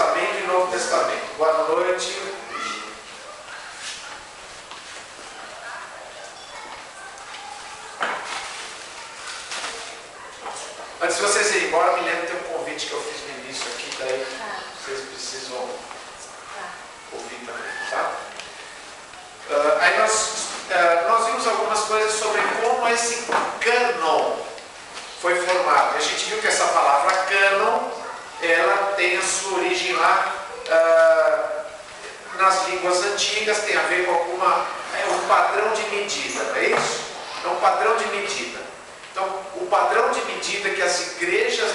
Testamento e Novo Testamento. Boa noite. Antes de vocês irem embora, me lembro de um convite que eu fiz no início aqui, daí vocês precisam ouvir também, tá? Aí nós vimos algumas coisas sobre como esse cânon foi formado. A gente viu que essa palavra cânon, ela tem a sua origem lá nas línguas antigas, tem a ver com um padrão de medida, não é isso? É um padrão de medida. Então, o padrão de medida que as igrejas,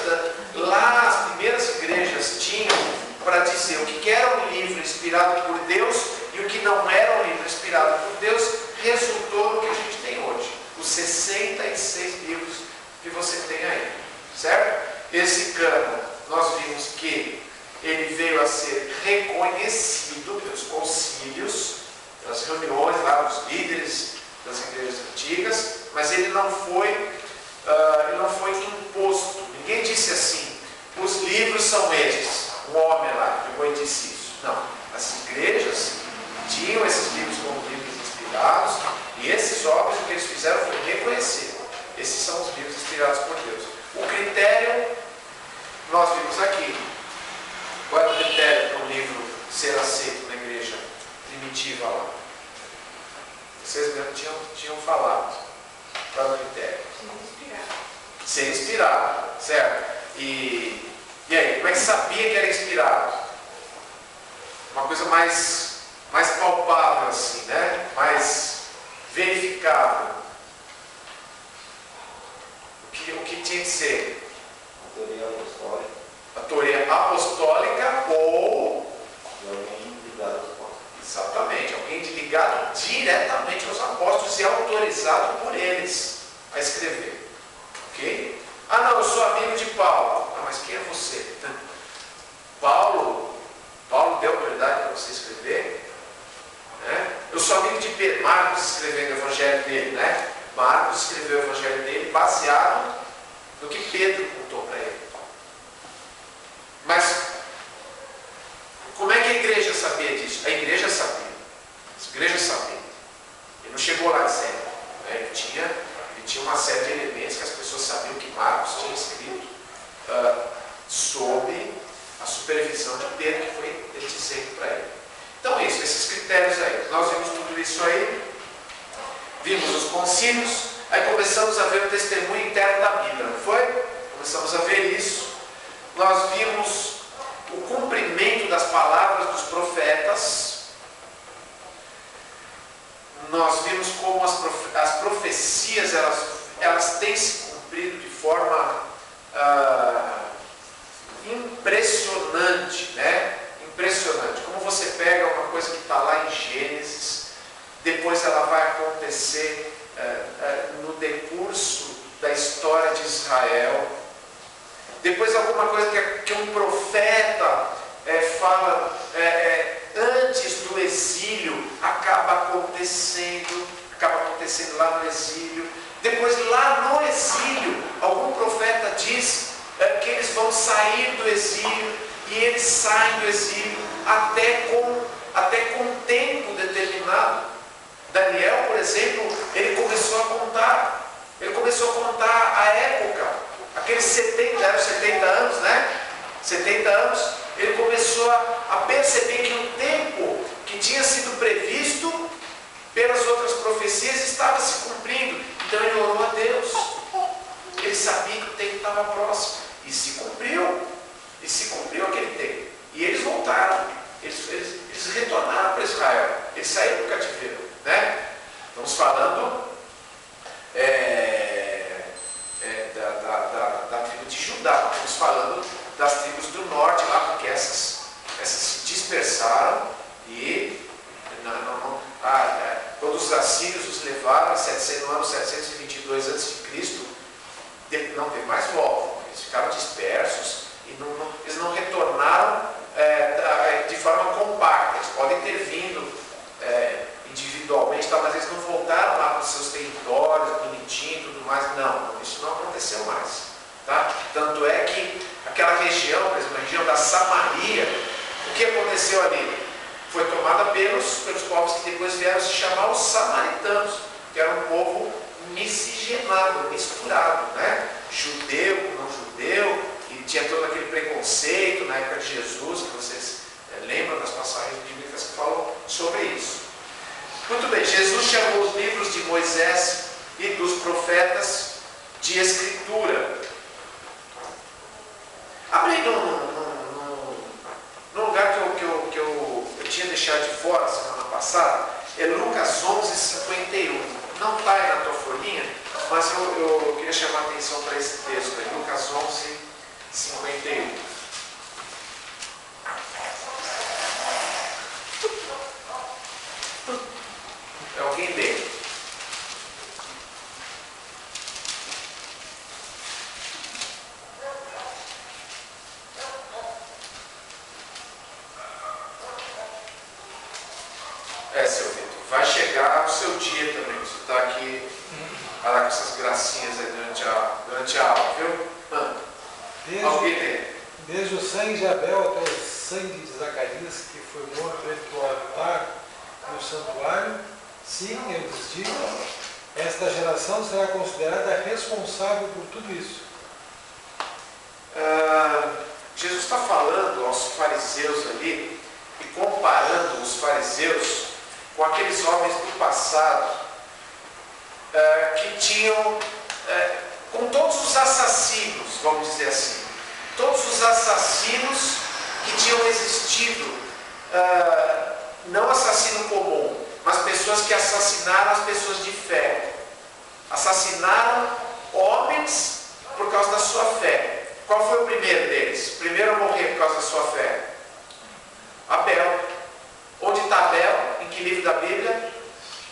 lá as primeiras igrejas tinham para dizer o que era um livro inspirado por Deus e o que não era um livro inspirado por Deus, resultou no que a gente tem hoje. Os 66 livros que você tem aí, certo? Esse cânon, nós vimos que ele veio a ser reconhecido pelos concílios, pelas reuniões lá dos líderes das igrejas antigas, mas ele não foi imposto. Ninguém disse assim, os livros são estes. Um homem lá pegou e disse isso. Não. As igrejas tinham esses livros como livros inspirados, e esses homens, o que eles fizeram foi reconhecer. Esses são os livros inspirados por Deus. O critério, nós vimos aqui. Qual é o critério para um livro ser aceito na igreja primitiva lá? Vocês mesmo tinham falado. Qual é o critério? Ser inspirado, certo? E aí, como é que sabia que era inspirado? Uma coisa mais palpável assim, né? Mais verificável. O que tinha que ser? A teoria apostólica. A teoria apostólica ou alguém ligado aos apóstolos. Exatamente, alguém ligado diretamente aos apóstolos e autorizado por eles a escrever. Ok? Ah, não, eu sou amigo de Paulo. Ah, mas quem é você? Paulo deu autoridade para você escrever? Né? Eu sou amigo de Pedro. Marcos escrevendo o evangelho dele, né? Marcos escreveu o evangelho dele baseado no que Pedro contou para ele. Mas como é que a igreja sabia disso? A igreja sabia. As igrejas sabiam. Ele não chegou lá dizendo. Né? Ele tinha uma série de elementos que as pessoas sabiam que Marcos tinha escrito sob a supervisão de Pedro, que foi ele dizendo para ele. Então isso, esses critérios aí. Nós vimos tudo isso aí, vimos os concílios, aí começamos a ver o testemunho interno da Bíblia, não foi? Começamos a ver isso. Nós vimos o cumprimento das palavras dos profetas. Nós vimos como as profecias elas têm se cumprido de forma impressionante, né? Impressionante. Como você pega uma coisa que está lá em Gênesis, depois ela vai acontecer no decurso da história de Israel. Depois alguma coisa que um profeta fala antes do exílio, acaba acontecendo lá no exílio. Depois lá no exílio, algum profeta diz que eles vão sair do exílio, e eles saem do exílio até com um tempo determinado. Daniel, por exemplo, ele começou a contar a época, aqueles 70 anos, né? 70 anos, ele começou a perceber que o tempo que tinha sido previsto pelas outras profecias estava se cumprindo. Então ele orou a Deus. Ele sabia que o tempo estava próximo. E se cumpriu. E se cumpriu aquele tempo. E eles voltaram. Eles retornaram para Israel. Eles saíram do cativeiro. Né? Estamos falando da tribo de Judá. Estamos falando das tribos do norte lá, porque essas se dispersaram e quando os assírios os levaram no ano 722 a.C., não teve mais volta. Eles ficaram dispersos e eles não retornaram de forma compacta. Eles podem ter vindo individualmente, mas eles não voltaram lá para os seus territórios, bonitinho e tudo mais. Não, isso não aconteceu mais. Tá? Tanto é que aquela região, por exemplo, a região da Samaria, O que aconteceu ali? Foi tomada pelos povos que depois vieram se chamar os samaritanos, que era um povo miscigenado, misturado, né? Judeu com não judeu, e tinha todo aquele preconceito na época de Jesus, que vocês lembram das passagens bíblicas que falam sobre isso. Muito bem, Jesus chamou os livros de Moisés e dos profetas de escritura. Abre no lugar que eu tinha deixado de fora semana passada, é Lucas 11:51. Não está aí na tua folhinha, mas eu queria chamar a atenção para esse texto aí, Lucas 11:51. Alguém lê? Seu Vitor, vai chegar o seu dia também. Você está aqui com essas gracinhas aí durante a aula, viu? Alguém lê? Desde o sangue de Abel até o sangue de Zacarias, que foi morto entre o altar e o santuário, sim, eu lhes digo, esta geração será considerada responsável por tudo isso. Jesus está falando aos fariseus ali e comparando os fariseus com aqueles homens do passado que tinham, com todos os assassinos, vamos dizer assim, todos os assassinos que tinham existido, não assassino comum, mas pessoas que assassinaram as pessoas de fé, assassinaram homens por causa da sua fé. Qual foi o primeiro deles? O primeiro a morrer por causa da sua fé? Abel. Onde está Abel? Em que livro da Bíblia?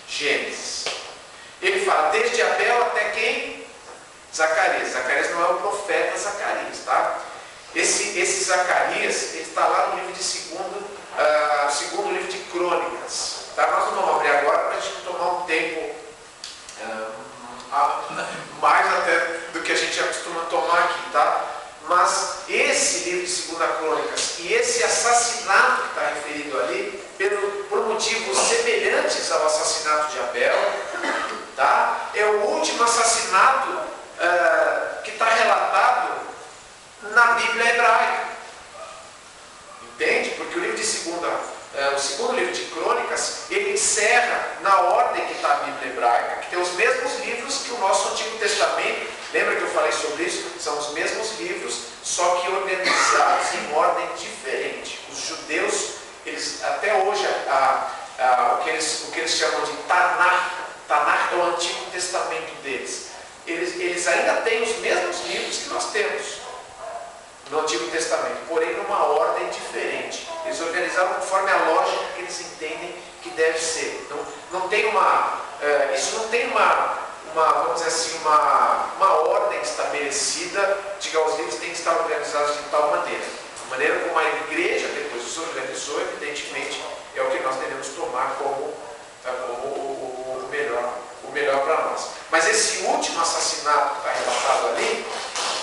Gênesis. Ele fala, desde Abel até quem? Zacarias. Zacarias não é o profeta Zacarias, tá? Esse Zacarias, ele está lá no livro de segundo livro de Crônicas. Tá? Nós não vamos abrir agora para a gente tomar um tempo mais até do que a gente costuma tomar aqui, tá? Mas esse livro de 2 Crônicas e esse assassinato que está referido ali, por motivos semelhantes ao assassinato de Abel, tá? É o último assassinato que está relatado na Bíblia hebraica. Entende? Porque o livro de o segundo livro de Crônicas, ele encerra na ordem que está a Bíblia hebraica, que tem os mesmos livros que o nosso Antigo Testamento. Lembra que eu falei sobre isso? São os mesmos livros, só que organizados em ordem diferente. Os judeus, eles até hoje, o que eles chamam de Tanakh é o Antigo Testamento deles. Eles ainda têm os mesmos livros que nós temos no Antigo Testamento, porém numa ordem diferente. Eles organizaram conforme a lógica que eles entendem que deve ser. Não tem isso não tem vamos dizer assim, uma ordem estabelecida de que os livros têm que estar organizados de tal maneira. A maneira como a igreja depois os organizou, evidentemente, é o que nós devemos tomar como o melhor para nós. Mas esse último assassinato que está relatado ali,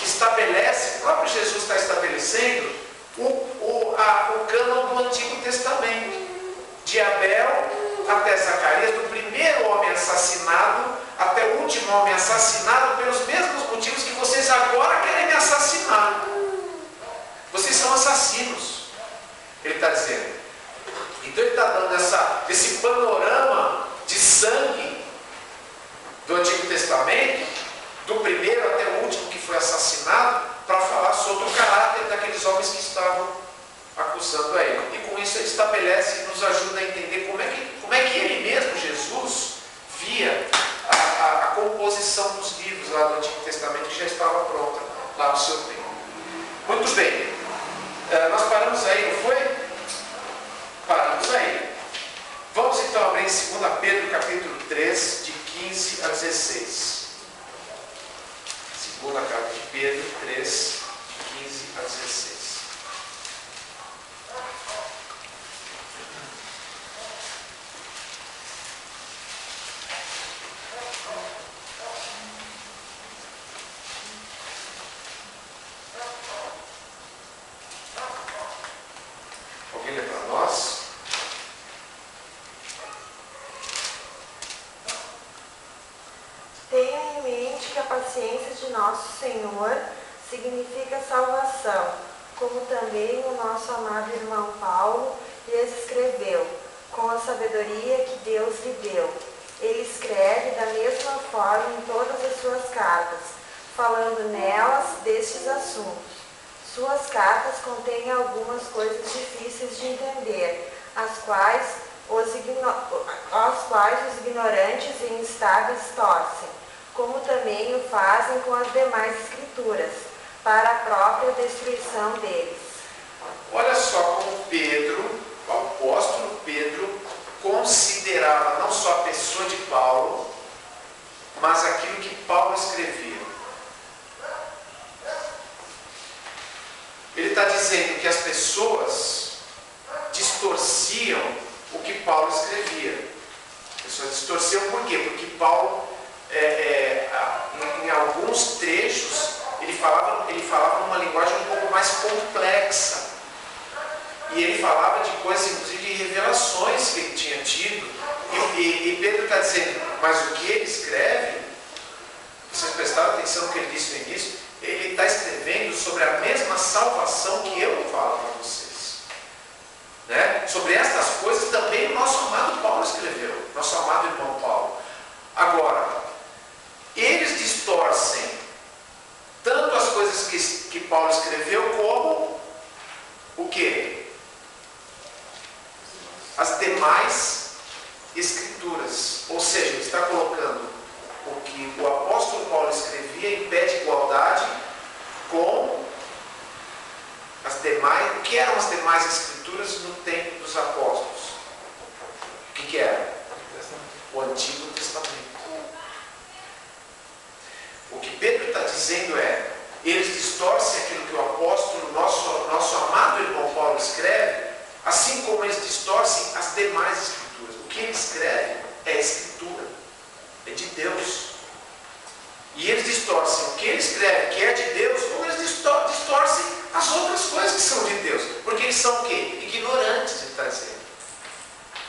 estabelece, o próprio Jesus está estabelecendo o cânon do Antigo Testamento, de Abel até Zacarias, do primeiro homem assassinado até o último homem assassinado pelos mesmos motivos que vocês agora querem me assassinar. Vocês são assassinos, ele está dizendo. Então ele está dando esse panorama de sangue do Antigo Testamento, do primeiro até o último que foi assassinado, para falar sobre o caráter daqueles homens que estavam acusando a ele. E com isso ele estabelece e nos ajuda a entender como é que ele mesmo, Jesus, via a composição dos livros lá do Antigo Testamento, que já estava pronta lá no seu tempo. Muito bem. Nós paramos aí, não foi? Paramos aí. Vamos então abrir em 2 Pedro capítulo 3, de 15 a 16. Segunda carta de Pedro 3, de 15 a 16. nosso Senhor significa salvação, como também o nosso amado irmão Paulo lhes escreveu, com a sabedoria que Deus lhe deu. Ele escreve da mesma forma em todas as suas cartas, falando nelas destes assuntos. Suas cartas contêm algumas coisas difíceis de entender, às quais os ignorantes e instáveis torcem, como também o fazem com as demais escrituras, para a própria destruição deles. Olha só como Pedro, o apóstolo Pedro, considerava não só a pessoa de Paulo, mas aquilo que Paulo escrevia. Ele está dizendo que as pessoas distorciam o que Paulo escrevia. As pessoas distorciam por quê? Porque Paulo, em alguns trechos, ele falava numa linguagem um pouco mais complexa. E ele falava de coisas, inclusive de revelações que ele tinha tido. E Pedro está dizendo, mas o que ele escreve, vocês prestaram atenção no que ele disse no início, ele está escrevendo sobre a mesma salvação que eu falo para vocês. Né? Sobre estas coisas também o nosso amado Paulo escreveu, nosso amado irmão Paulo. Agora, eles distorcem tanto as coisas que Paulo escreveu, como o quê? As demais escrituras. Ou seja, ele está colocando o que o apóstolo Paulo escrevia em pé de igualdade com as demais. O que eram as demais escrituras no tempo dos apóstolos? O que era? O Antigo Testamento. O que Pedro está dizendo é, eles distorcem aquilo que o apóstolo, nosso amado irmão Paulo escreve, assim como eles distorcem as demais escrituras. O que ele escreve é escritura, é de Deus. E eles distorcem o que ele escreve, que é de Deus, como eles distorcem as outras coisas que são de Deus. Porque eles são o quê? Ignorantes, ele está dizendo.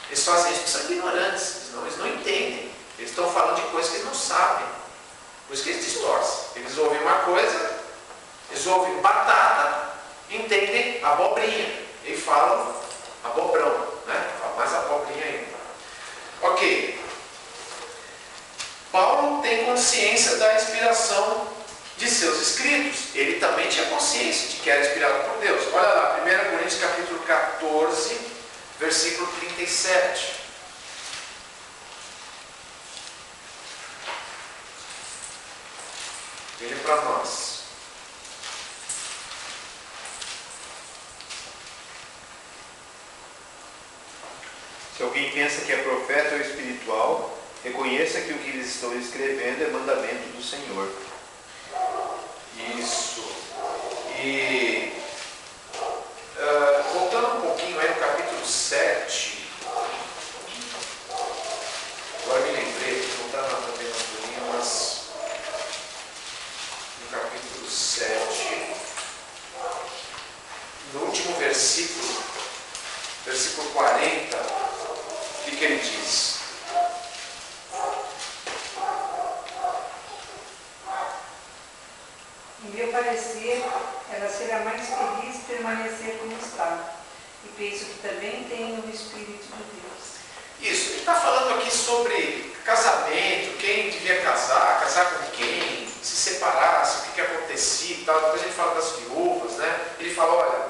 Eles fazem isso porque são ignorantes, eles não entendem. Eles estão falando de coisas que eles não sabem. Por isso que eles distorcem. Eles ouvem uma coisa, eles ouvem batata, entendem abobrinha. E falam abobrão, né? Falam mais abobrinha ainda. Ok. Paulo tem consciência da inspiração de seus escritos. Ele também tinha consciência de que era inspirado por Deus. Olha lá, 1 Coríntios capítulo 14, versículo 37. Ele para nós. Se alguém pensa que é profeta ou espiritual, reconheça que o que eles estão escrevendo é mandamento do Senhor. Isso. E voltando um pouquinho aí no capítulo 7, agora me lembrei, não está também na folhinha, mas no capítulo 7, no último versículo, versículo 40, o que ele diz? Em meu parecer, ela será mais feliz permanecer como está. E penso que também tem o Espírito de Deus. Isso, ele está falando aqui sobre casamento, quem devia casar com quem, se separasse, o que acontecia e tal. Depois ele fala das viúvas, né? Ele fala, olha,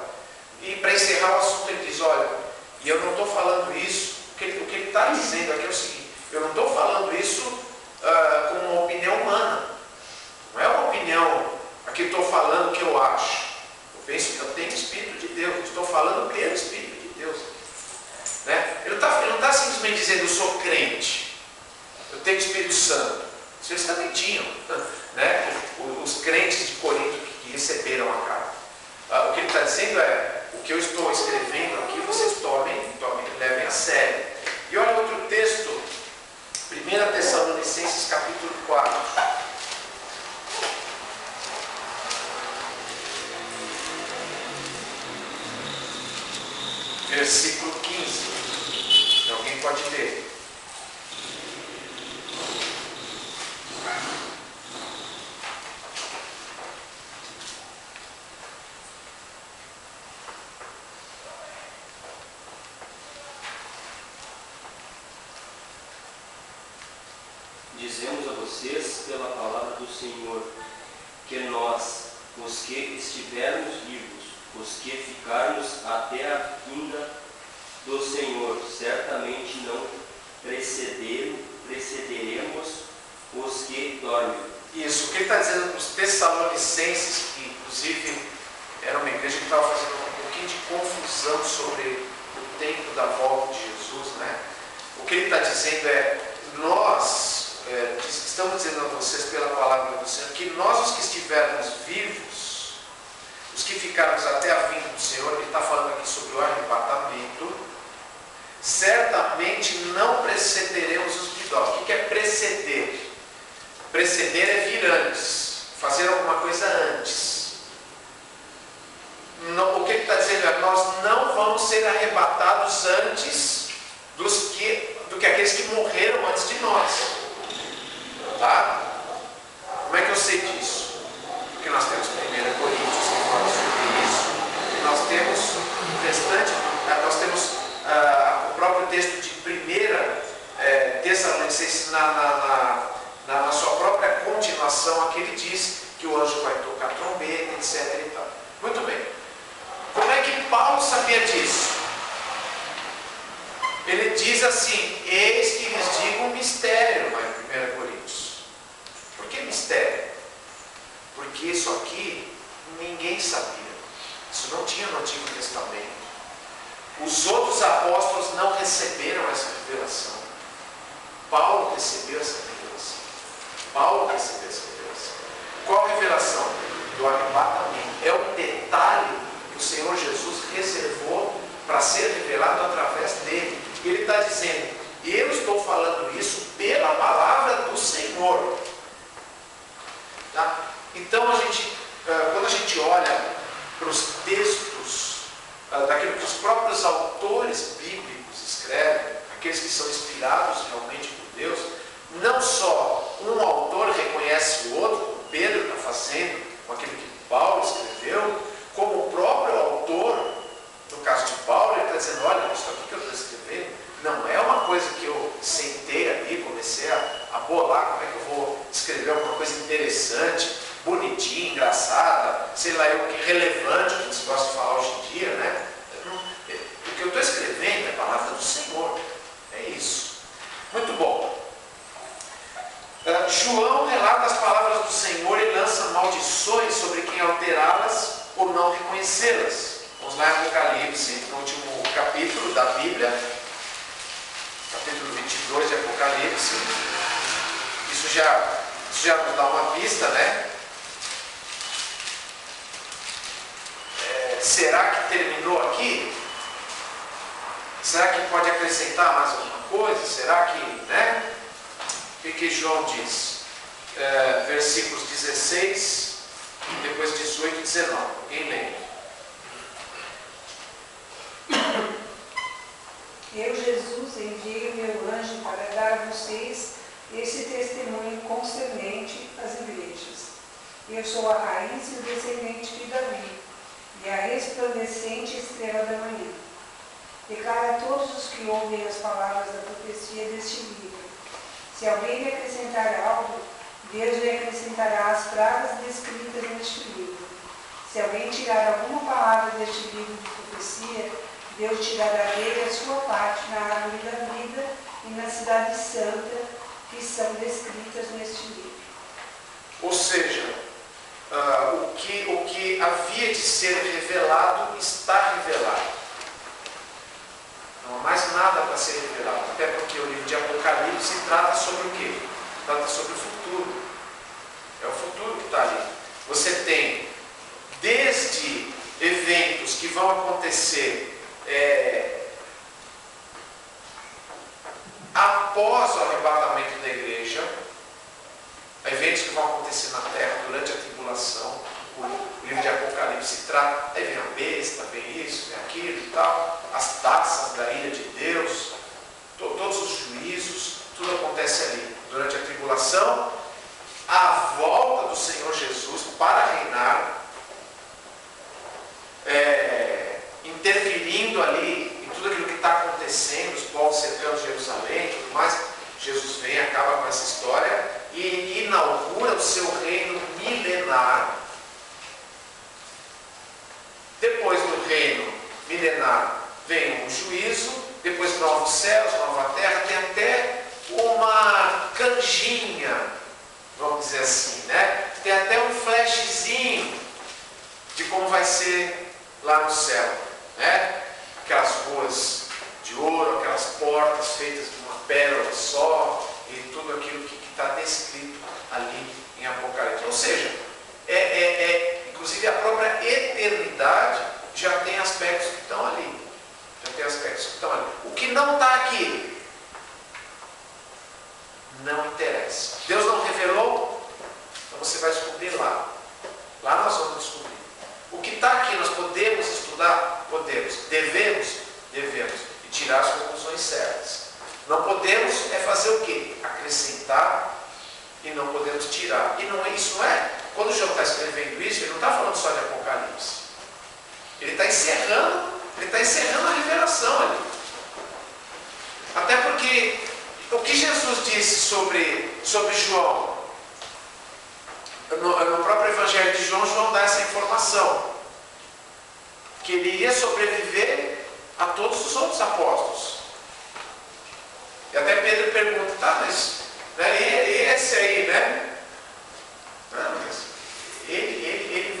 e para encerrar o assunto ele diz, olha, e eu não estou falando isso, o que ele está dizendo aqui é o seguinte, eu não estou falando isso como uma opinião humana, não é uma opinião, aqui eu estou falando o que eu acho, eu penso que eu tenho o Espírito de Deus, eu estou falando pelo Espírito de Deus. Né? Ele não está simplesmente dizendo eu sou crente, eu tenho o Espírito Santo. Isso eles também tinham, né? Os crentes de Corinto que receberam a carta. O que ele está dizendo é, o que eu estou escrevendo aqui, vocês levem a sério. E olha outro texto, 1 Tessalonicenses capítulo 4. Versículo 15. Alguém pode ler? dizemos a vocês pela palavra do Senhor, que nós, os que estivermos vivos, os que ficarmos até a vinda do Senhor, certamente não precederemos os que dormem. Isso, o que ele está dizendo para os Tessalonicenses, que inclusive era uma igreja que estava fazendo um pouquinho de confusão sobre o tempo da volta de Jesus, né? O que ele está dizendo é, nós estamos dizendo a vocês pela palavra do Senhor, que nós, os que estivermos vivos, os que ficarmos até a vinda do Senhor, ele está falando aqui sobre o arrebatamento, certamente não precederemos os que dormem. O que é preceder? Preceder é vir antes, fazer alguma coisa antes. Não, o que ele está dizendo é, nós não vamos ser arrebatados antes do que aqueles que morreram antes de nós. Tá? Como é que eu sei disso? Porque nós temos 1 Coríntios que fala sobre isso. Nós temos o restante, nós temos o próprio texto de 1 Tessalonicenses na sua própria continuação, aqui ele diz que o anjo vai tocar trombeta, etc. E tal. Muito bem. Como é que Paulo sabia disso? Ele diz assim, eis que lhes digo um mistério, lá em 1 Coríntios. Por que mistério? Porque isso aqui ninguém sabia. Isso não tinha no Antigo Testamento. Os outros apóstolos não receberam essa revelação. Paulo recebeu essa revelação. Paulo recebeu essa revelação. Qual revelação? Do arrebatamento. É o detalhe que o Senhor Jesus reservou para ser revelado através dele. E ele está dizendo, eu estou falando isso pela palavra do Senhor. Tá? Então, quando a gente olha para os textos, daquilo que os próprios autores bíblicos escrevem, aqueles que são inspirados realmente por Deus, não só um autor reconhece o outro, como Pedro está fazendo, com aquilo que Paulo escreveu, como o próprio autor, no caso de Paulo, ele está dizendo, olha, isso aqui que eu estou escrevendo, não é uma coisa que eu sentei ali, comecei a bolar, como é que eu vou escrever alguma coisa interessante, bonitinha, engraçada, sei lá, relevante, que a gente gosta de falar hoje em dia, né? O que eu estou escrevendo é a palavra do Senhor, é isso. Muito bom. João relata as palavras do Senhor e lança maldições sobre quem alterá-las ou não reconhecê-las. Vamos lá em Apocalipse, no último capítulo da Bíblia, capítulo 22 de Apocalipse. Isso já nos dá uma pista, né? Será que terminou aqui? Será que pode acrescentar mais alguma coisa? Será que, né? O que João diz? Versículos 16, depois 18 e 19. Alguém lê? Eu, Jesus, enviei o meu anjo para dar a vocês esse testemunho concernente às igrejas. Eu sou a raiz e o descendente de Davi, e a resplandecente estrela da manhã. Declara a todos os que ouvem as palavras da profecia deste livro. Se alguém lhe acrescentar algo, Deus lhe acrescentará as pragas descritas neste livro. Se alguém tirar alguma palavra deste livro de profecia, Deus tirará dele a sua parte na árvore da vida e na cidade santa, que são descritas neste livro. Ou seja, o que havia de ser revelado está revelado. Não há mais nada para ser revelado, até porque o livro de Apocalipse trata sobre o quê? Trata sobre o futuro. É o futuro que está ali. Você tem desde eventos que vão acontecer após o arrebatamento da igreja, eventos que vão acontecer na terra durante a tribulação. O livro de Apocalipse trata, aí vem a besta, vem isso, vem aquilo e tal, as taças da ira de Deus, todos os juízos, tudo acontece ali durante a tribulação, a volta do Senhor Jesus para reinar, interferindo ali em tudo aquilo que está acontecendo, os povos cercando Jerusalém e tudo mais. Jesus vem, acaba com essa história e inaugura o seu reino milenar. Depois do reino milenar vem o juízo, depois novos céus, nova terra, tem até uma canjinha, vamos dizer assim, né? Tem até um flashzinho de como vai ser lá no céu, né? Aquelas ruas de ouro, aquelas portas feitas de uma pérola só, e tudo aquilo que está descrito ali em Apocalipse. Ou seja, inclusive a própria eternidade já tem aspectos que estão ali. O que não está aqui não interessa. Deus não revelou, então você vai descobrir lá. Lá nós vamos descobrir. O que está aqui nós podemos estudar? Podemos. Devemos? Devemos. E tirar as conclusões certas. Não podemos fazer o quê? Acrescentar e não podemos tirar. E não é isso, não é? Quando o João está escrevendo isso, ele não está falando só de Apocalipse. Ele está encerrando a revelação ali. Até porque o que Jesus disse sobre João, no próprio Evangelho de João, João dá essa informação. Que ele iria sobreviver a todos os outros apóstolos. E até Pedro pergunta, tá, mas né, e esse aí, né? Não, mas ele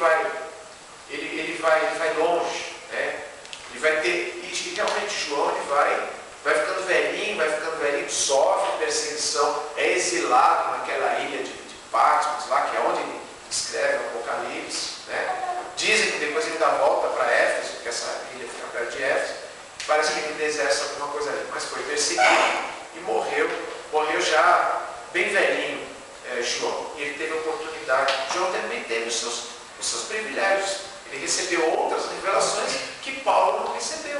vai longe, né? Ele vai ter, e realmente João ele vai ficando velhinho, sofre perseguição, é exilado naquela ilha de Patmos, lá que é onde ele escreve o Apocalipse, né? Dizem que depois ele dá a volta para Éfeso, porque essa ilha fica perto de Éfeso, parece que ele exerce alguma coisa ali, mas foi perseguido e morreu já bem velhinho, João, e ele teve a oportunidade. João também teve os seus privilégios, ele recebeu outras revelações que Paulo não recebeu,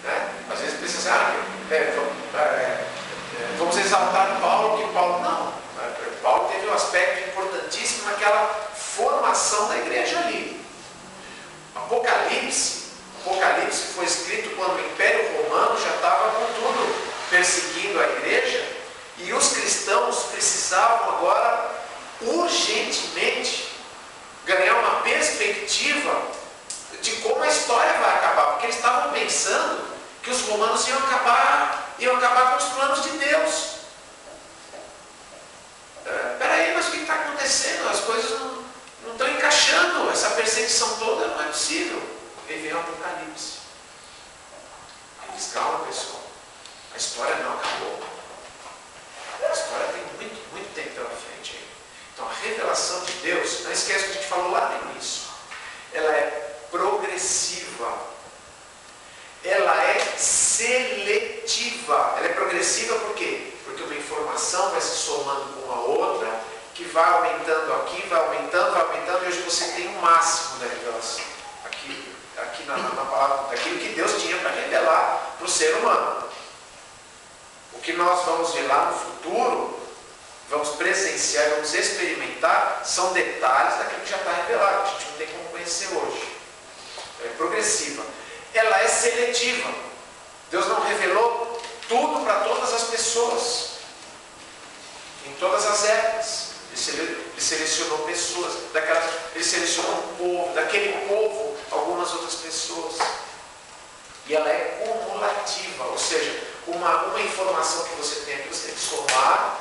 né? Às vezes pensa assim, vamos exaltar Paulo, que Paulo não. Paulo teve um aspecto importantíssimo naquela formação da igreja ali. Apocalipse foi escrito quando o Império Romano já estava com tudo perseguindo a igreja, e os cristãos precisavam agora urgentemente ganhar uma perspectiva de como a história vai acabar, porque eles estavam pensando que os romanos iam acabar com os planos de Deus. Peraí, mas o que está acontecendo? As coisas não estão encaixando, essa perseguição toda não é possível. Aí vem o Apocalipse. Aí diz, calma pessoal, a história não acabou. A história tem muito, muito tempo pela frente aí. Então a revelação de Deus, não esquece o que a gente falou lá no início, ela é progressiva, ela é seletiva. Ela é progressiva por quê? Porque uma informação vai se somando com a outra, que vai aumentando aqui, vai aumentando, e hoje você tem o máximo da revelação. Aqui na palavra, daquilo que Deus tinha para revelar para o ser humano. O que nós vamos ver lá no futuro, vamos presenciar, vamos experimentar, são detalhes daquilo que já está revelado, que a gente não tem como conhecer hoje. É progressiva. Ela é seletiva. Deus não revelou tudo para todas as pessoas, em todas as épocas. Ele selecionou pessoas, ele selecionou um povo, daquele povo, algumas outras pessoas. E ela é cumulativa, ou seja, uma informação que você tem aqui, você tem que somar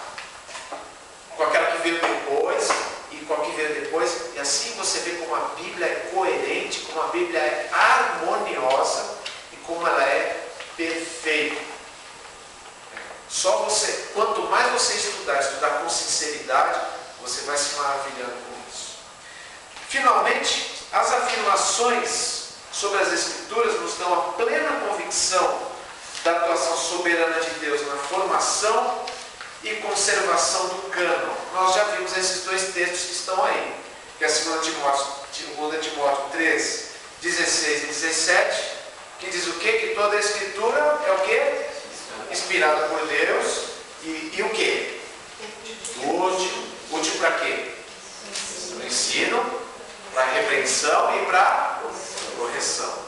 com aquela que veio depois e com a que veio depois, e assim você vê como a Bíblia é coerente, como a Bíblia é harmoniosa e como ela é perfeita. Quanto mais você estudar com sinceridade, você vai se maravilhando com isso. Finalmente, as afirmações sobre as Escrituras nos dão a plena convicção da atuação soberana de Deus na formação e conservação do cânon. Nós já vimos esses dois textos que estão aí, que é 2 Timóteo 3, 16 e 17, que diz o quê? Que toda a Escritura é o quê? Inspirada por Deus e o quê? Útil. Útil para quê? Para o ensino, para a repreensão e para a correção.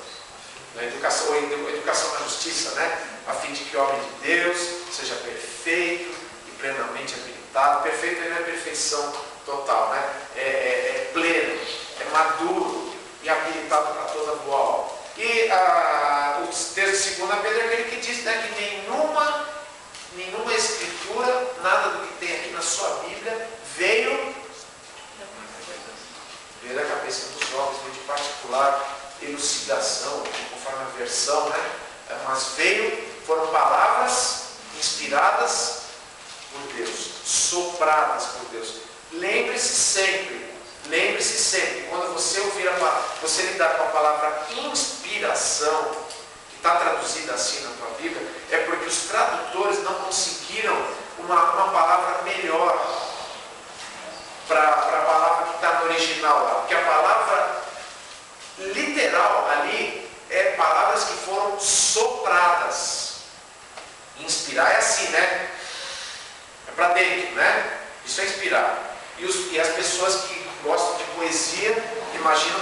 Na educação na justiça, né? A fim de que o homem de Deus seja perfeito e plenamente habilitado. Perfeito não é perfeição total, né? É pleno, é maduro e habilitado para toda boa obra. E o texto de 2 Pedro é aquele que diz, né, que nenhuma escritura, nada do que tem aqui na sua Bíblia, veio da cabeça dos homens, veio de particular elucidação, conforme a versão, né? Mas foram palavras inspiradas por Deus, sopradas por Deus. Lembre-se sempre, quando você ouvir você lidar com a palavra inspiração, que está traduzida assim na tua Bíblia, é porque os tradutores não conseguiram uma palavra melhor para a palavra que está no original lá. Porque a palavra literal ali é palavras que foram sopradas. Inspirar é assim, né? É para dentro, né? Isso é inspirar. E as pessoas que gostam de poesia imaginam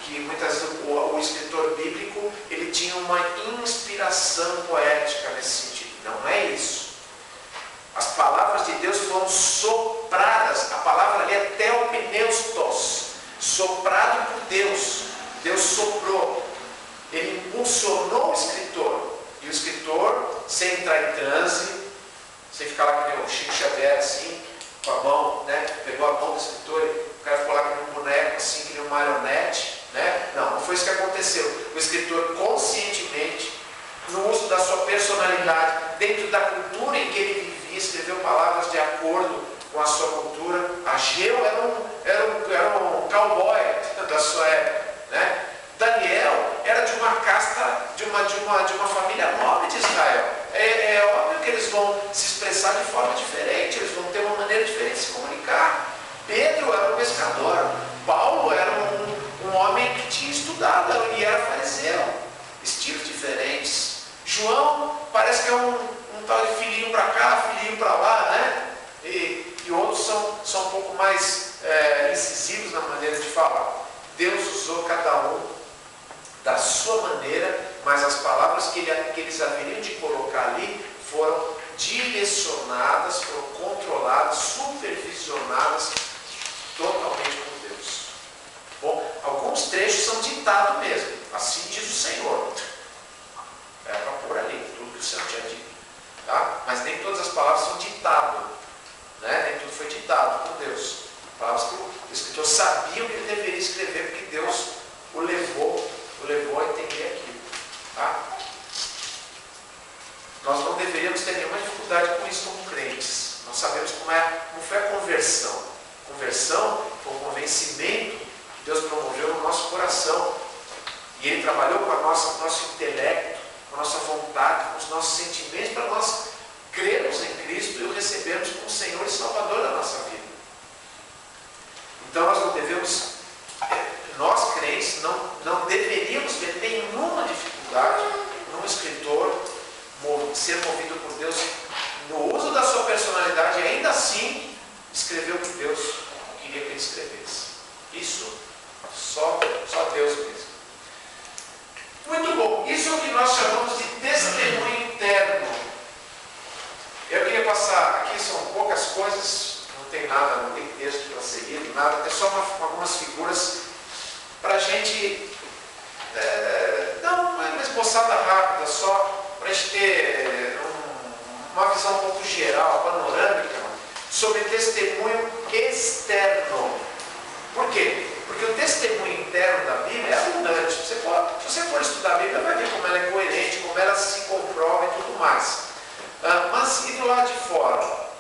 que muitas vezes o escritor bíblico ele tinha uma inspiração poética nesse sentido. Não é isso. As palavras de Deus foram sopradas. A palavra ali é theopneustos, soprado por Deus. Deus soprou. Ele impulsionou o escritor. E o escritor, sem entrar em transe, sem ficar lá que nem o Chico Xavier, assim, com a mão, né? Pegou a mão do escritor e o cara ficou lá que nem um boneco, assim, que nem um marionete, né? Não foi isso que aconteceu. O escritor, conscientemente, no uso da sua personalidade, dentro da cultura em que ele vivia, escreveu palavras de acordo com a sua cultura. Ageu era um cowboy da sua época, né? Daniel era de uma casta, de uma família nobre de Israel. É óbvio que eles vão se expressar de forma diferente, eles vão ter uma maneira diferente de se comunicar. Pedro era um pescador, Paulo era um homem que tinha estudado e era fariseu, estilos diferentes. João parece que é um tal de filhinho para cá, filhinho para lá, né? E outros são um pouco mais incisivos na maneira de falar. Deus usou cada um da sua maneira, mas as palavras que eles haveriam de colocar ali foram direcionadas, foram controladas, supervisionadas totalmente por Deus. Bom, alguns trechos são ditados mesmo, assim diz o Senhor. É para pôr ali tudo que o Senhor tinha dito. Tá? Mas nem todas as palavras são ditadas, né? Nem tudo foi ditado por Deus. Palavras que o escritor sabia o que ele deveria escrever, porque Deus o levou a entender aquilo. Tá? Nós não deveríamos ter nenhuma dificuldade com isso como crentes. Nós sabemos como foi a conversão. A conversão foi um convencimento que Deus promoveu no nosso coração. E Ele trabalhou com o nosso intelecto, com a nossa vontade, com os nossos sentimentos, para nós crermos em Cristo e o recebermos como Senhor e Salvador da nossa vida. Então nós não devemos, nós crentes, não deveríamos ver nenhuma dificuldade num escritor ser movido por Deus no uso da sua personalidade e ainda assim escrever o que Deus queria que ele escrevesse. Isso só Deus mesmo. Muito bom. Isso é o que nós chamamos de testemunho interno. Eu queria passar, aqui são poucas coisas, não tem nada, não tem texto para ser lido, nada, é só algumas figuras para a gente dar uma esboçada rápida, só para a gente ter uma visão um pouco geral, panorâmica, sobre testemunho externo. Por quê? Porque o testemunho interno da Bíblia é abundante. Se você for estudar a Bíblia, vai ver como ela é coerente, como ela se comprova e tudo mais. Mas e do lado de fora?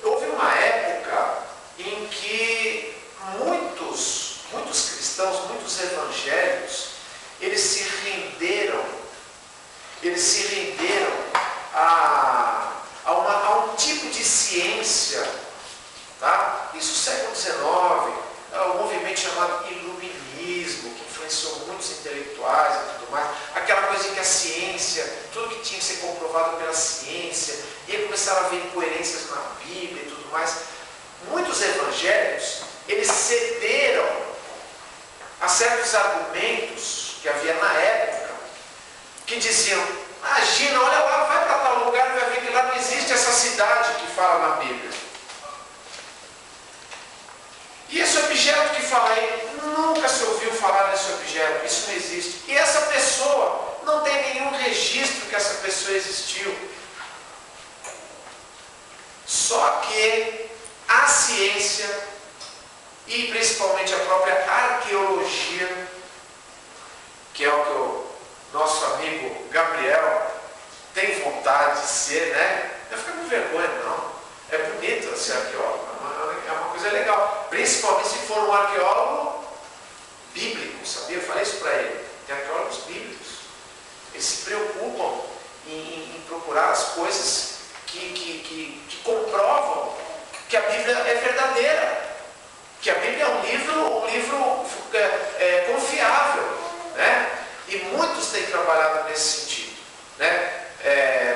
Houve uma época em que muitos cristãos, muitos evangélicos, eles se renderam a um tipo de ciência, tá? Isso no século XIX, um movimento chamado iluminismo, que influenciou muitos intelectuais e tudo mais, aquela coisa em que a ciência, tudo que tinha que ser comprovado pela ciência, e aí começaram a ver incoerências na Bíblia e tudo mais. Muitos evangélicos, eles cederam a certos argumentos que havia na época, que diziam, imagina, olha lá, vai para tal lugar e vai ver que lá não existe essa cidade que fala na Bíblia. E esse objeto que fala aí, nunca se ouviu falar nesse objeto, isso não existe. E essa pessoa, não tem nenhum registro que essa pessoa existiu. Só que a ciência, e principalmente a própria arqueologia, que é o que o nosso amigo Gabriel tem vontade de ser, né? Não fica com vergonha, não. É bonito ser arqueólogo, é uma coisa legal. Principalmente se for um arqueólogo bíblico, sabia? Eu falei isso para ele. Tem arqueólogos bíblicos. Eles se preocupam em procurar as coisas que comprovam que a Bíblia é verdadeira. Que a Bíblia é um livro confiável, né? E muitos têm trabalhado nesse sentido, né?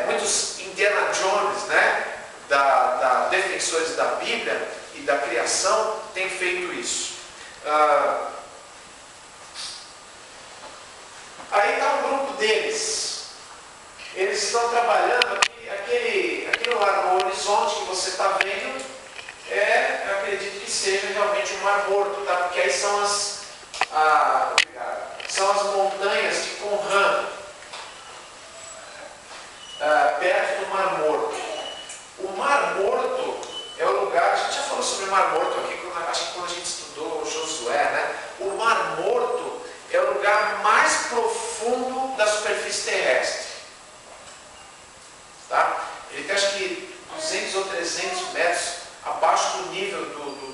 Muitos Indiana Jones, né? Da defensores da Bíblia e da criação têm feito isso. Aí está um grupo deles. Eles estão trabalhando aquilo lá no horizonte que você está vendo. Eu acredito que seja realmente um Mar Morto, tá? Porque aí são as montanhas de Qumran, perto do Mar Morto. O Mar Morto é o lugar, a gente já falou sobre o Mar Morto aqui, acho que quando a gente estudou Josué, né? O Mar Morto é o lugar mais profundo da superfície terrestre. Tá? Ele tem acho que 200 ou 300 metros abaixo do nível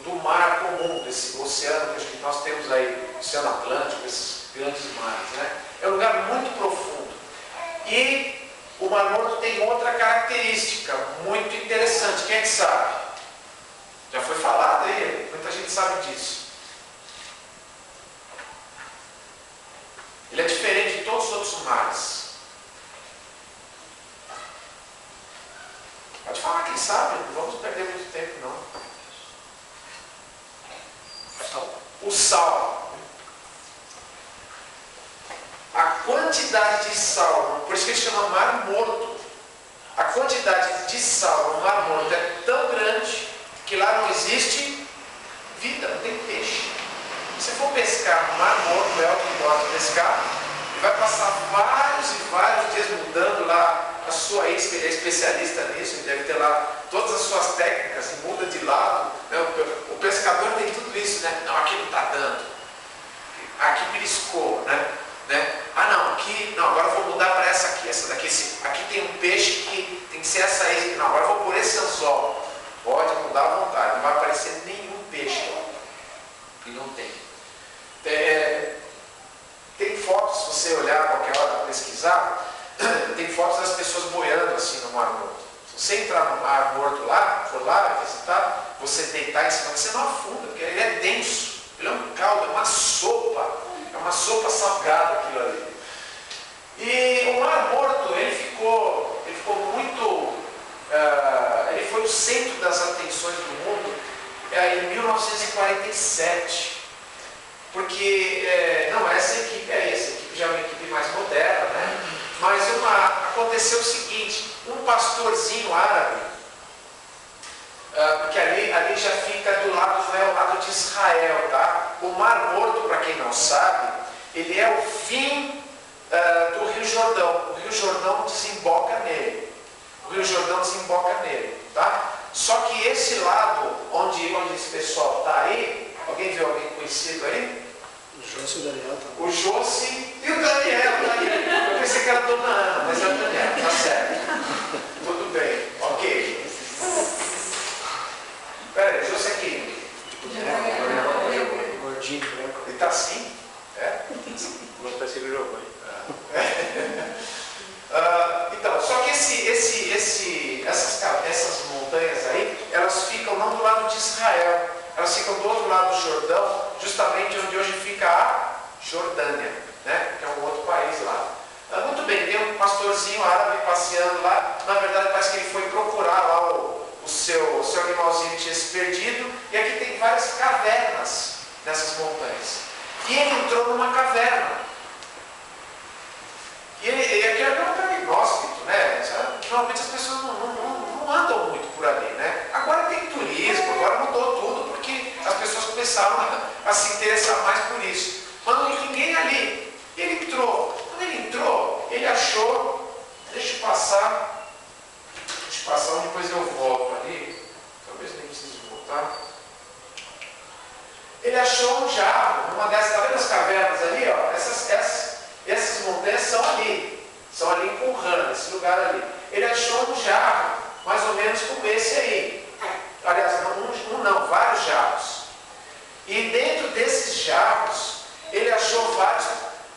do mar comum, desse oceano que nós temos aí, Oceano Atlântico, esses grandes mares, né? É um lugar muito profundo. E o Mar Morto tem outra característica muito interessante. Quem é que sabe? Já foi falado aí, muita gente sabe disso. Ele é diferente de todos os outros mares. Pode falar, quem sabe? Não vamos perder muito tempo, não. O sal. A quantidade de sal, por isso que ele chama Mar Morto. A quantidade de sal no Mar Morto é tão grande que lá não existe vida, não tem peixe. Se for pescar no Mar Morto, é o que gosta de pescar, ele vai passar vários e vários dias mudando lá a sua isca, ele é especialista nisso, ele deve ter lá todas as suas técnicas, e muda de lado, né? O pescador tem tudo isso, né? Não, aqui não está dando, aqui beliscou, né? Ah não, aqui, não, agora eu vou mudar para essa daqui, aqui tem um peixe que tem que ser essa isca, não, agora eu vou por esse anzol, pode mudar à vontade, não vai aparecer nenhum peixe lá, e não tem. Tem fotos, se você olhar a qualquer hora, pesquisar, tem fotos das pessoas boiando assim no Mar Morto. Se você entrar no Mar Morto lá, for lá visitar, você deitar em cima, você não afunda, porque ele é denso, ele é um caldo, é uma sopa salgada aquilo ali. E o Mar Morto, ele ficou muito, ele foi o centro das atenções do mundo em 1947. Porque, essa equipe já é uma equipe mais moderna, né? Mas aconteceu o seguinte, um pastorzinho árabe, porque ali já fica do lado de Israel, tá? O Mar Morto, para quem não sabe, ele é o fim do Rio Jordão. O Rio Jordão desemboca nele. Tá? Só que esse lado, onde esse pessoal está aí, alguém viu alguém conhecido aí? O Josi e o Daniel também. O Josi e o Daniel tá aí. Eu pensei que era a Dona Ana, mas é o Daniel, tá certo. Tudo bem, ok. Pera aí, o Josi aqui. Gordinho, branco. Ele tá assim? Não parece que jogou, hein? Então, só que essas montanhas aí, elas ficam não do lado de Israel, elas ficam do outro lado do Jordão, justamente onde hoje fica a Jordânia, né? Que é um outro país lá. Muito bem, tem um pastorzinho árabe passeando lá, na verdade parece que ele foi procurar lá o seu animalzinho que tinha se perdido, e aqui tem várias cavernas nessas montanhas. E ele entrou numa caverna. normalmente as pessoas não andam muito por ali, né? Agora tem turismo, agora mudou tudo porque as pessoas começaram a se interessar mais por isso. Mas não tinha ninguém ali. Ele entrou. Quando ele entrou, ele achou, deixa eu passar depois eu volto ali. Talvez nem precise voltar. Ele achou um jarro, uma dessas, tá vendo as cavernas ali? Ó? Essas montanhas são ali em Qumran, nesse lugar ali. Ele achou um jarro, mais ou menos como esse aí. Aliás, vários jarros. E dentro desses jarros, ele achou vários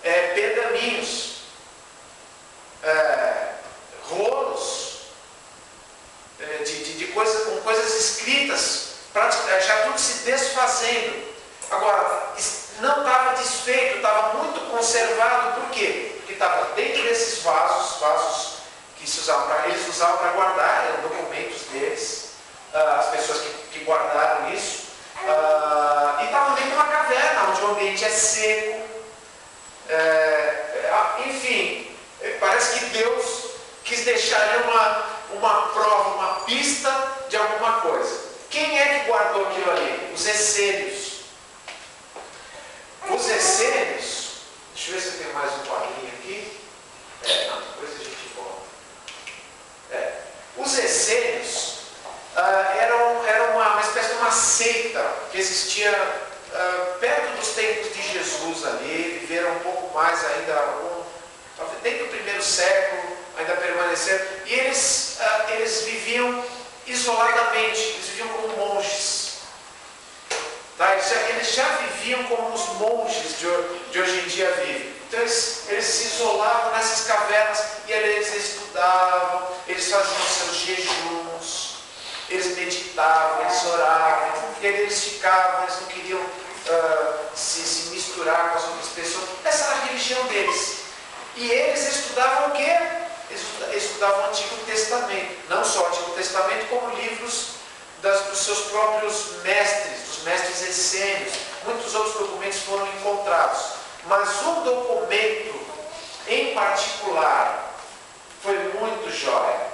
pergaminhos, rolos de coisas, com coisas escritas, já tudo se desfazendo. Agora, não estava desfeito, estava muito conservado. Por quê? Porque estava dentro desses vasos que eles usavam para guardar, eram documentos deles, as pessoas que guardaram isso, e estavam dentro de uma caverna, onde o ambiente é seco. Enfim, parece que Deus quis deixar ali uma prova, uma pista de alguma coisa. Quem é que guardou aquilo ali? Os essênios. Os essênios, deixa eu ver se eu tenho mais um quadrinho aqui. Depois a gente volta. Os essênios eram uma espécie de uma seita que existia perto dos tempos de Jesus ali, viveram um pouco mais ainda, dentro do primeiro século, ainda permaneceram, e eles viviam isoladamente, eles viviam como monges. Tá? Eles já viviam como os monges de hoje em dia vivem. Então eles se isolavam nessas cavernas e ali eles estudavam, eles faziam seus jejuns, eles meditavam, eles oravam, e ali eles ficavam, eles não queriam se misturar com as outras pessoas. Essa era a religião deles. E eles estudavam o quê? Eles estudavam o Antigo Testamento. Não só o Antigo Testamento, como livros dos seus próprios mestres, dos mestres essênios. Muitos outros documentos foram encontrados. Mas um documento em particular foi muito jóia.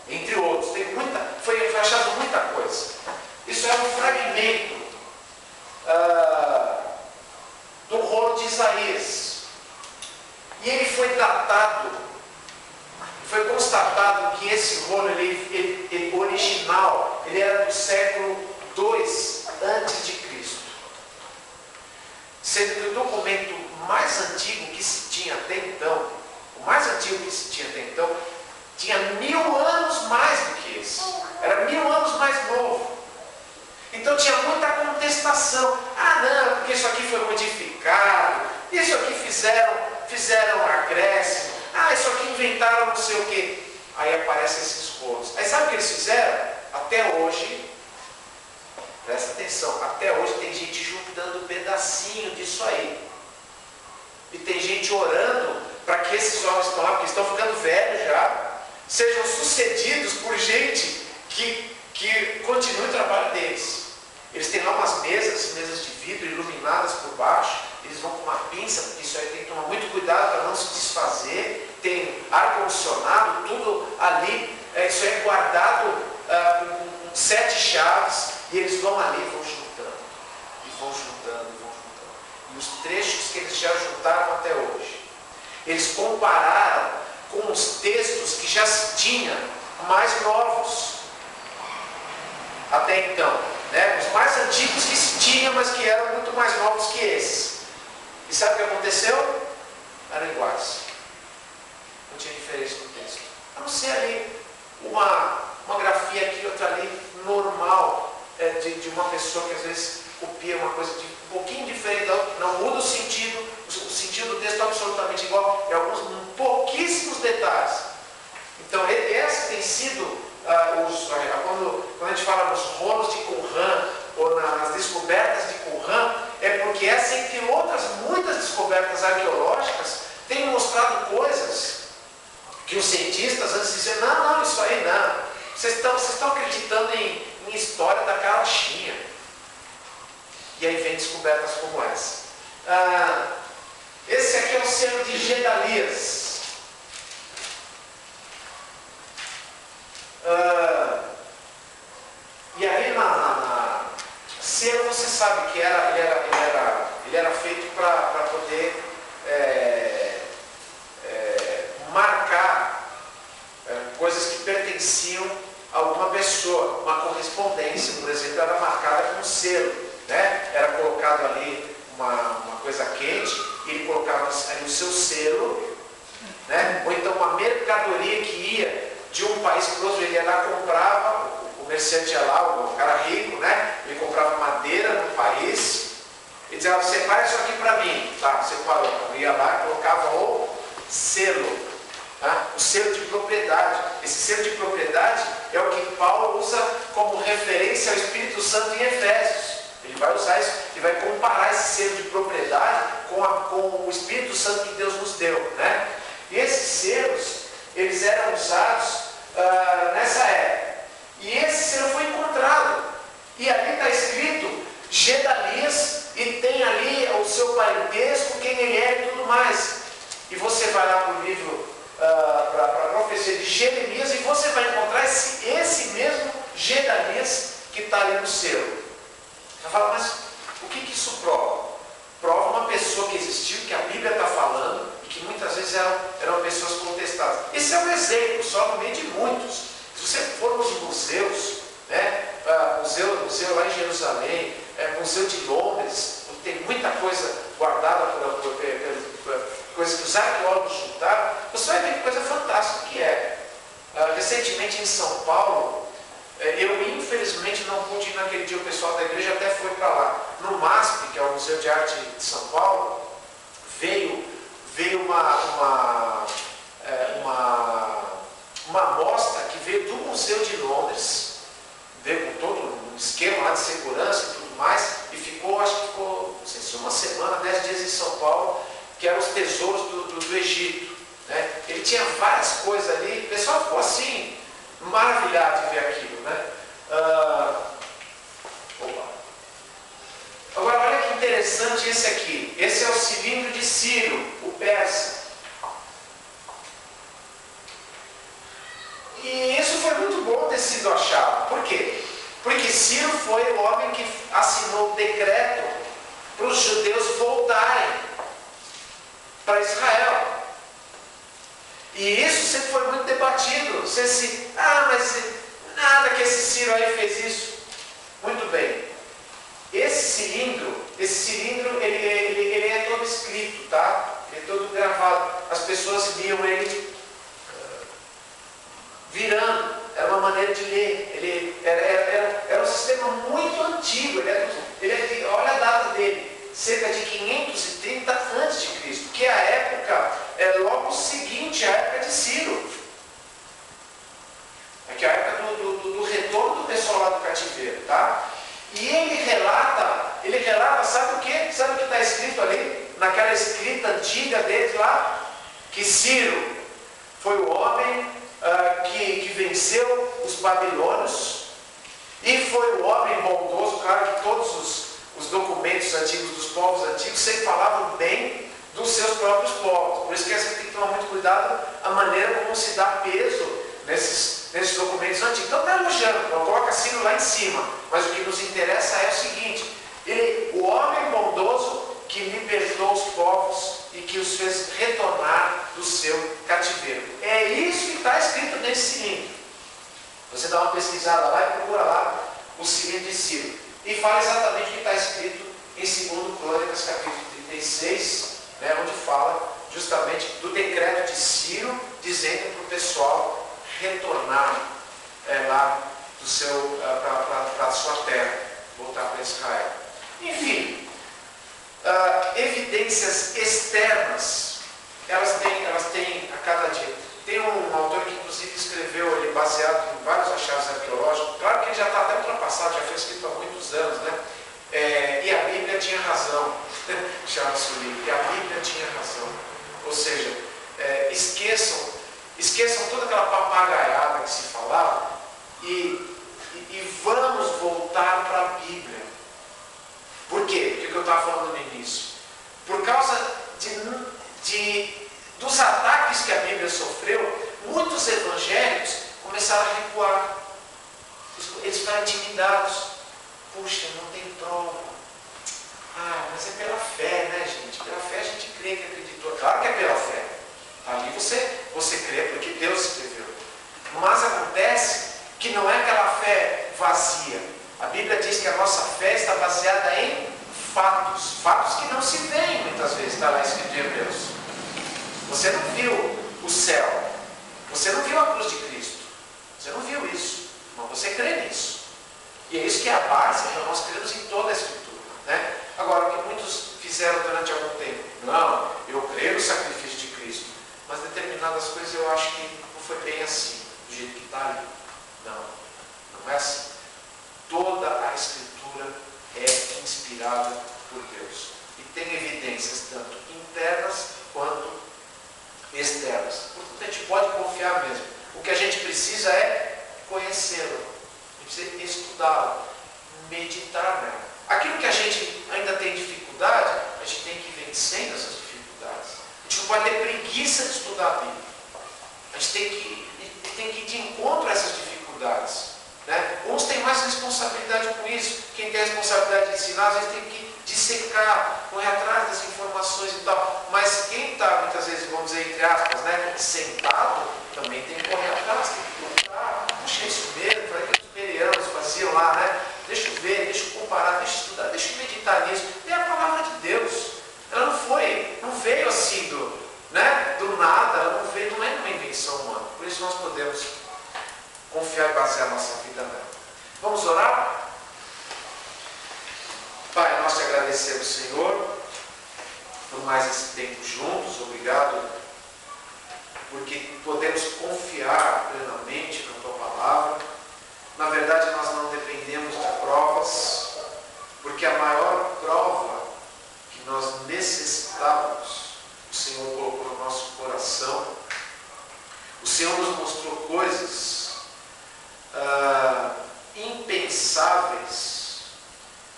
Entre outros, foi achado muita coisa. Isso é um fragmento do rolo de Isaías. E ele foi datado, foi constatado que esse rolo, ele original, ele era do século II a.C. Sendo que o documento mais antigo que se tinha até então, tinha 1000 anos mais do que esse. Era 1000 anos mais novo. Então tinha muita contestação. Não, porque isso aqui foi modificado, isso aqui fizeram acréscimo, isso aqui inventaram não sei o quê. Aí aparecem esses rolos. Aí sabe o que eles fizeram? Até hoje, presta atenção, até hoje tem gente juntando um pedacinho disso aí. E tem gente orando para que esses homens que estão lá, porque estão ficando velhos já, sejam sucedidos por gente que continue o trabalho deles. Eles têm lá umas mesas de vidro iluminadas por baixo, eles vão com uma pinça, porque isso aí tem que tomar muito cuidado para não se desfazer, tem ar-condicionado, tudo ali, isso aí é guardado com 7 chaves, e eles vão ali e vão juntando, e vão juntando, e vão juntando. E os trechos que eles já juntaram até hoje, eles compararam com os textos que já se tinha, mais novos, até então, né? Os mais antigos que se tinha, mas que eram muito mais novos que esses. E sabe o que aconteceu? Eram iguais. Não tinha diferença no texto. A não ser ali uma grafia aqui, outra ali, normal, de uma pessoa que às vezes copia uma coisa um pouquinho diferente da outra, não muda o sentido do texto é absolutamente igual, em alguns pouquíssimos detalhes. Então, essa tem sido, quando a gente fala nos rolos de Qumran, ou nas descobertas de Qumran, é porque essa, entre outras muitas descobertas arqueológicas, tem mostrado coisas que os cientistas antes diziam, não, isso aí não. Vocês estão acreditando em história da carochinha. E aí vem descobertas como essa. Esse aqui é o selo de Gedalias. você sabe que ele era feito para poder marcar coisas que pertenciam a alguma pessoa. Uma correspondência, por exemplo, era marcada com um selo, né? Era colocado ali uma coisa quente, e ele colocava ali o seu selo, né? Ou então uma mercadoria que ia de um país para o outro, ele ia lá, comprava, o comerciante ia lá, o cara rico, né? Ele comprava madeira no país, e dizia: separa isso aqui para mim. Tá, separou. Ele ia lá e colocava o selo, tá? O selo de propriedade. Esse selo de propriedade é o que Paulo usa como referência ao Espírito Santo em Efésios. Ele vai usar isso, ele vai comparar esse selo de propriedade com o Espírito Santo que Deus nos deu, né? E esses selos, eles eram usados nessa época. E esse selo foi encontrado. E ali está escrito Gedalias, e tem ali o seu parentesco, quem ele é e tudo mais. E você vai lá para o livro, para a profecia de Jeremias, e você vai encontrar esse mesmo Gedalias que está ali no selo. Você fala: mas o que isso prova? Prova uma pessoa que existiu, que a Bíblia está falando, e que muitas vezes eram pessoas contestadas. Esse é um exemplo, só no meio de muitos. Se você for nos museus, né, museu lá em Jerusalém, museu de Londres, tem muita coisa guardada por coisas que os arqueólogos juntaram, você vai ver que coisa fantástica que é. Recentemente em São Paulo, eu infelizmente não pude ir naquele dia, o pessoal da igreja até foi para lá. No MASP, que é o Museu de Arte de São Paulo, veio uma amostra que veio do Museu de Londres, veio com todo um esquema lá de segurança e tudo mais, e ficou, acho que ficou, não sei se uma semana, 10 dias em São Paulo, que eram os tesouros do Egito, né? Ele tinha várias coisas ali, o pessoal ficou assim, maravilhado de ver aquilo, né? Agora, olha que interessante esse aqui. Esse é o cilindro de Ciro, o persa. E isso foi muito bom ter sido achado. Por quê? Porque Ciro foi o homem que assinou o decreto para os judeus voltarem para Israel. E isso sempre foi muito debatido. Mas nada que esse Ciro aí fez isso. Muito bem. Esse cilindro, ele é todo escrito, tá? Ele é todo gravado. As pessoas liam ele virando. Era uma maneira de ler. Ele era um sistema muito antigo. Olha a data dele. Cerca de 530 a.C., que é a época, logo seguinte à época de Ciro. Que é a época do retorno do pessoal lá do cativeiro, tá? E ele relata, sabe o quê? Sabe o que está escrito ali? Naquela escrita antiga deles lá? Que Ciro foi o homem que venceu os babilônios, e foi o homem bondoso. Claro que todos os documentos antigos dos povos antigos sempre falavam bem dos seus próprios povos. Por isso que a gente tem que tomar muito cuidado a maneira como se dá peso nesses documentos antigos. Então está elogiando, não coloca Ciro lá em cima, mas o que nos interessa é o seguinte: o homem bondoso que libertou os povos e que os fez retornar do seu cativeiro. É isso que está escrito nesse cilindro. Você dá uma pesquisada lá e procura lá o cilindro de Ciro, e fala exatamente o que está escrito em 2 Crônicas, capítulo 36, né, onde fala justamente do decreto de Ciro, dizendo para o pessoal retornar lá para a sua terra, voltar para Israel. Enfim, evidências externas, elas têm a cada dia. Tem um autor que inclusive escreveu, ele baseado em vários achados arqueológicos, claro que ele já está até ultrapassado, já foi escrito há muitos anos, né? E a Bíblia tinha razão, chama-se o livro, e a Bíblia tinha razão. Ou seja, esqueçam toda aquela papagaiada que se falava e vamos voltar para a Bíblia. Por quê? Porque eu estava falando no início. Por causa dos ataques que a Bíblia sofreu, muitos evangélicos começaram a recuar. Eles ficaram intimidados. puxa, não tem prova. Ah, mas é pela fé, né, gente? Pela fé a gente crê que acreditou. Claro que é pela fé. Ali você crê porque Deus escreveu. Mas acontece que não é aquela fé vazia. A Bíblia diz que a nossa fé está baseada em fatos. Fatos que não se veem muitas vezes, está lá escrito em Hebreus. Você não viu o céu. Você não viu a cruz de Cristo. Você não viu isso. Mas você crê nisso. E é isso que é a base para nós cremos em toda a Escritura. Né? Agora, o que muitos fizeram durante algum tempo? Não, eu creio no sacrifício de Cristo. Mas determinadas coisas eu acho que não foi bem assim, do jeito que está ali. Não é assim. Toda a Escritura é inspirada por Deus. E tem evidências tanto internas quanto externas. Portanto, a gente pode confiar mesmo. O que a gente precisa é conhecê-la. A gente precisa estudá-la, meditar nela. Aquilo que a gente ainda tem dificuldade, a gente tem que ir vencendo essas dificuldades. A gente não pode ter preguiça de estudar a Bíblia. A gente tem que ir de encontro a essas dificuldades. Né? Uns têm mais responsabilidade com isso. Quem tem a responsabilidade de ensinar, às vezes tem que dissecar, correr atrás das informações e tal. Mas quem está, muitas vezes, vamos dizer, entre aspas, né, sentado, também tem que correr atrás, tem que procurar. Puxa, isso mesmo, para que os perianos faziam lá, né? Deixa eu ver, deixa eu comparar, deixa eu estudar, deixa eu meditar nisso. É a palavra de Deus. Ela não veio assim do nada, ela não veio, não é uma invenção humana. Por isso nós podemos confiar e basear a nossa vida nela. Vamos orar? Pai, nós te agradecemos, Senhor, por mais esse tempo juntos. Obrigado, porque podemos confiar plenamente na Tua palavra. Na verdade, nós não dependemos de provas, porque a maior prova que nós necessitávamos, o Senhor colocou no nosso coração. O Senhor nos mostrou coisas impensáveis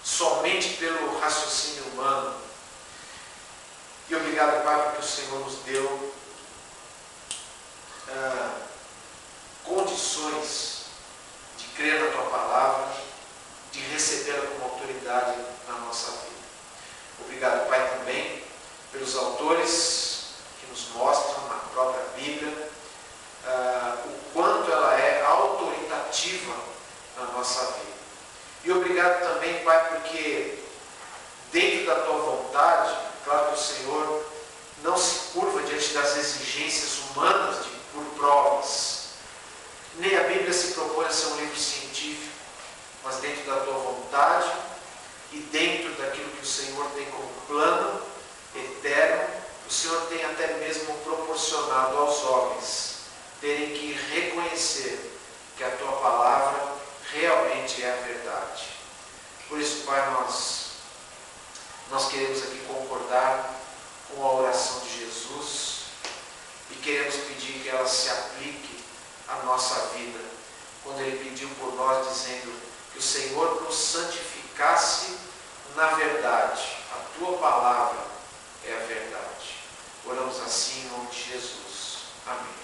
somente pelo raciocínio humano. E obrigado, Pai, porque o Senhor nos deu condições de crer na Tua palavra, de recebê-la como autoridade na nossa vida. Obrigado, Pai, também pelos autores que nos mostram na própria Bíblia o quanto ela é autoritativa na nossa vida. E obrigado também, Pai, porque dentro da Tua vontade, claro que o Senhor não se curva diante das exigências humanas por provas. Nem a Bíblia se propõe a ser um livro científico, mas dentro da Tua vontade e dentro daquilo que o Senhor tem como plano eterno, o Senhor tem até mesmo proporcionado aos homens terem que reconhecer que a Tua palavra realmente é a verdade. Por isso, Pai, nós queremos aqui concordar com a oração de Jesus e queremos pedir que ela se aplique à nossa vida, quando Ele pediu por nós, dizendo que o Senhor nos santificasse na verdade. A Tua palavra é a verdade. Oramos assim em nome de Jesus. Amém.